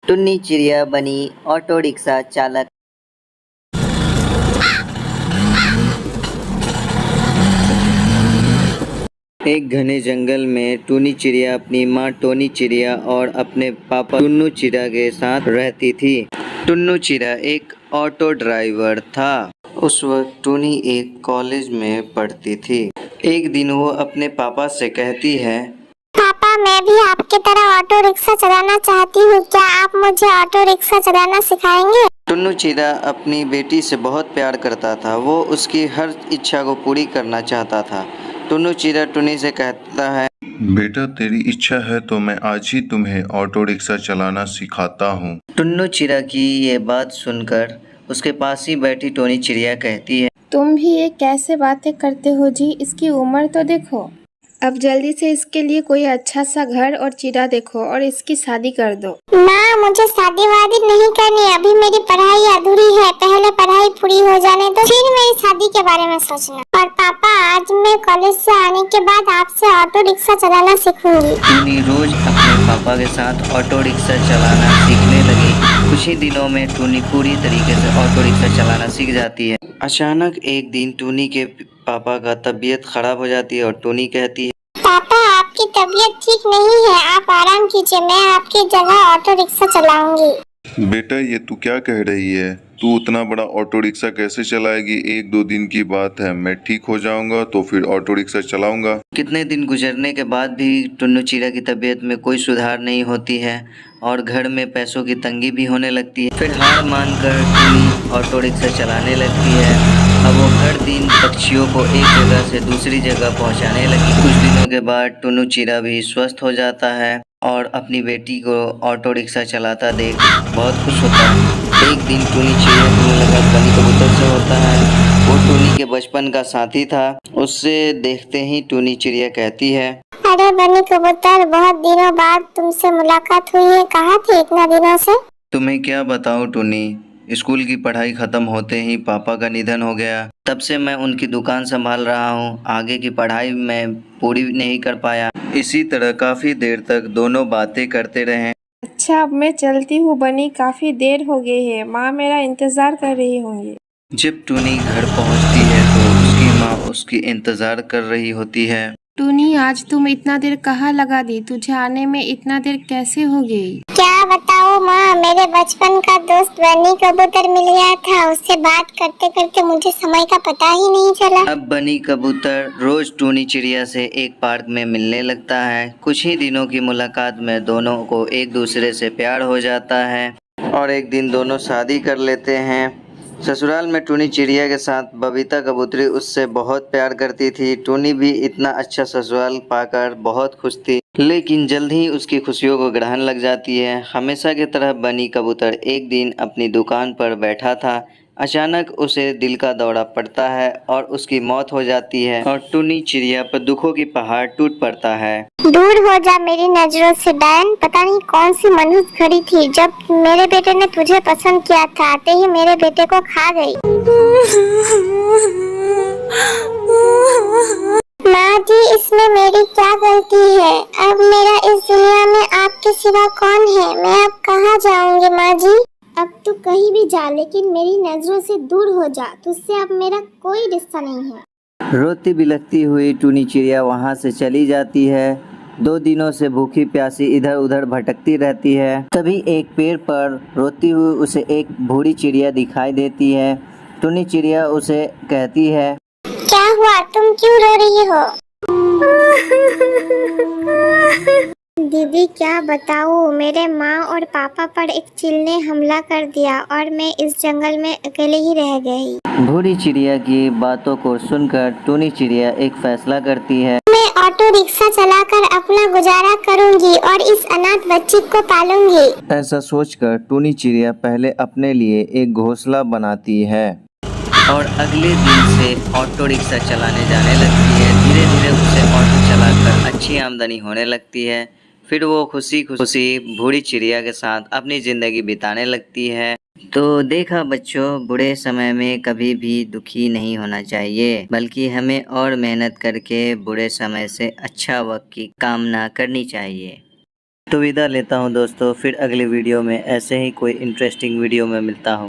टुन्नी चिड़िया बनी ऑटो रिक्शा चालक। एक घने जंगल में टुन्नी चिड़िया अपनी माँ टोनी चिड़िया और अपने पापा टुन्नू चिड़िया के साथ रहती थी। टुन्नू चिड़िया एक ऑटो ड्राइवर था। उस वक्त टुन्नी एक कॉलेज में पढ़ती थी। एक दिन वो अपने पापा से कहती है, पापा मैं भी आपकी तरह ऑटो रिक्शा चलाना चाहती हूँ, क्या आप मुझे ऑटो रिक्शा चलाना सिखाएंगे? टुन्नू चिड़िया अपनी बेटी से बहुत प्यार करता था। वो उसकी हर इच्छा को पूरी करना चाहता था। टुन्नू चिड़िया टुन्नी से कहता है, बेटा तेरी इच्छा है तो मैं आज ही तुम्हें ऑटो रिक्शा चलाना सिखाता हूँ। टुन्नू चिड़िया की ये बात सुनकर उसके पास ही बैठी टोनी चिड़िया कहती है, तुम भी ये कैसे बातें करते हो जी, इसकी उम्र तो देखो। अब जल्दी से इसके लिए कोई अच्छा सा घर और चिड़ा देखो और इसकी शादी कर दो। माँ मुझे शादी वादी नहीं करनी, अभी मेरी पढ़ाई अधूरी है, पहले पढ़ाई पूरी हो जाने दो फिर मेरी शादी के बारे में सोचना। और पापा आज मैं कॉलेज से आने के बाद आपसे ऑटो रिक्शा चलाना सीखूंगी। टुन्नी रोज अपने पापा के साथ ऑटो रिक्शा चलाना सीखने लगी। कुछ ही दिनों में टुन्नी पूरी तरीके से ऑटो रिक्शा चलाना सीख जाती है। अचानक एक दिन टुन्नी के पापा का तबीयत खराब हो जाती है और टुन्नी कहती है, पापा आपकी तबीयत ठीक नहीं है, आप आराम कीजिए, मैं आपकी जगह ऑटो रिक्शा चलाऊंगी। बेटा ये तू क्या कह रही है? तू उतना बड़ा ऑटो रिक्शा कैसे चलाएगी? 1-2 दिन की बात है, मैं ठीक हो जाऊंगा तो फिर ऑटो रिक्शा चलाऊंगा। कितने दिन गुजरने के बाद भी टुन्नू चिड़िया की तबीयत में कोई सुधार नहीं होती है और घर में पैसों की तंगी भी होने लगती है। फिर हार मानकर टुन्नी ऑटो रिक्शा चलाने लगती है। अब वो हर दिन पक्षियों को एक जगह से दूसरी जगह पहुंचाने लगी। कुछ दिनों के बाद टुन्नू चिड़िया भी स्वस्थ हो जाता है और अपनी बेटी को ऑटो रिक्शा चलाता देख बहुत खुश होता है। एक दिन टुन्नी चिड़िया को मुलाकात बनी कबूतर से होता है। वो टुन्नी के बचपन का साथी था। उससे देखते ही टुन्नी चिड़िया कहती है, अरे बनी कबूतर, बहुत दिनों बाद तुमसे मुलाकात हुई है, कहाँ थे इतना दिनों से? तुम्हें क्या बताऊं टुन्नी, स्कूल की पढ़ाई खत्म होते ही पापा का निधन हो गया। तब से मैं उनकी दुकान संभाल रहा हूँ। आगे की पढ़ाई मैं पूरी नहीं कर पाया। इसी तरह काफी देर तक दोनों बातें करते रहे। अच्छा अब मैं चलती हूँ बनी, काफी देर हो गई है, माँ मेरा इंतजार कर रही होंगी। जब टुन्नी घर पहुँचती है तो उसकी माँ उसकी इंतजार कर रही होती है। टुनी आज तुम इतना देर कहाँ लगा दी, तुझे आने में इतना देर कैसे हो गई? क्या बताओ माँ, मेरे बचपन का दोस्त बनी कबूतर मिल गया था, उससे बात करते करते मुझे समय का पता ही नहीं चला। अब बनी कबूतर रोज टुन्नी चिड़िया से एक पार्क में मिलने लगता है। कुछ ही दिनों की मुलाकात में दोनों को एक दूसरे से प्यार हो जाता है और एक दिन दोनों शादी कर लेते हैं। ससुराल में टुन्नी चिड़िया के साथ बबीता कबूतरी उससे बहुत प्यार करती थी। टुन्नी भी इतना अच्छा ससुराल पाकर बहुत खुश थी, लेकिन जल्द ही उसकी खुशियों को ग्रहण लग जाती है। हमेशा की तरह बनी कबूतर एक दिन अपनी दुकान पर बैठा था। अचानक उसे दिल का दौरा पड़ता है और उसकी मौत हो जाती है और टुन्नी चिड़िया पर दुखों की पहाड़ टूट पड़ता है। दूर हो जा मेरी नजरों से डायन, पता नहीं कौन सी मनुष्य खड़ी थी, जब मेरे बेटे ने तुझे पसंद किया था आते ही मेरे बेटे को खा गई। माँ जी इसमें मेरी क्या गलती है? अब मेरा इस दुनिया में आपके सिवा कौन है? मैं अब कहाँ जाऊँगी माँ जी? अब तू कहीं भी जा लेकिन मेरी नजरों से दूर हो जा, तुझसे अब मेरा कोई रिश्ता नहीं है। रोती बिलखती हुई टुन्नी चिड़िया वहाँ से चली जाती है। 2 दिनों से भूखी प्यासी इधर उधर भटकती रहती है। तभी एक पेड़ पर रोती हुई उसे एक बूढ़ी चिड़िया दिखाई देती है। टुन्नी चिड़िया उसे कहती है, क्या हुआ, तुम क्यों रो रही हो? दीदी क्या बताऊँ, मेरे माँ और पापा पर एक चील ने हमला कर दिया और मैं इस जंगल में अकेले ही रह गई। बूढ़ी चिड़िया की बातों को सुनकर टुन्नी चिड़िया एक फैसला करती है, मैं ऑटो रिक्शा चलाकर अपना गुजारा करूंगी और इस अनाथ बच्चे को पालूंगी। ऐसा सोचकर टुन्नी चिड़िया पहले अपने लिए एक घोंसला बनाती है और अगले दिन से ऑटो रिक्शा चलाने जाने लगती है। धीरे धीरे उसे ऑटो चलाकर अच्छी आमदनी होने लगती है। फिर वो खुशी खुशी बूढ़ी चिड़िया के साथ अपनी ज़िंदगी बिताने लगती है। तो देखा बच्चों, बुरे समय में कभी भी दुखी नहीं होना चाहिए, बल्कि हमें और मेहनत करके बुरे समय से अच्छा वक्त की कामना करनी चाहिए। तो विदा लेता हूँ दोस्तों, फिर अगले वीडियो में ऐसे ही कोई इंटरेस्टिंग वीडियो में मिलता हूँ।